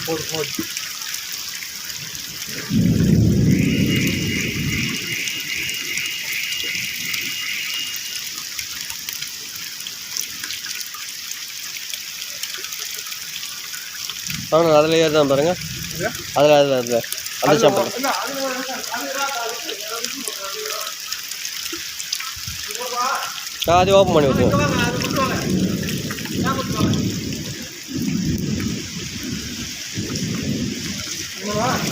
போடு போடு. அதில் ஏறுதான் பாருங்க. அதில் அதில் அதில் அந்த சாப்பிட அது ஓப்பன் பண்ணி வச்சுங்க.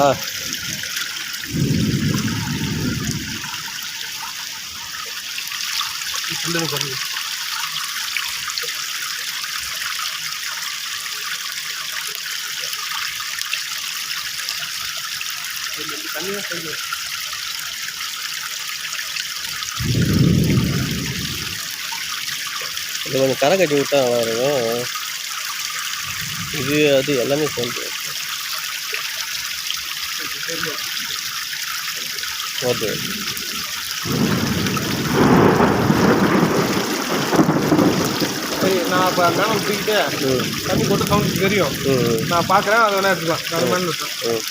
ஆ தண்ணியாக சொல்லு. இது கொஞ்சம் கரை கட்டி விட்டா நல்லா இருக்கும். இது அது எல்லாமே சேர்ந்து ஓகே. சரி, நான் இப்போ மேலே தூக்கிட்டு தண்ணி போட்டு சவுண்ட் தெரியும். நான் பார்க்குறேன், அதை வேணா எடுத்துக்கலாம். நான் மேலே விட்டேன்.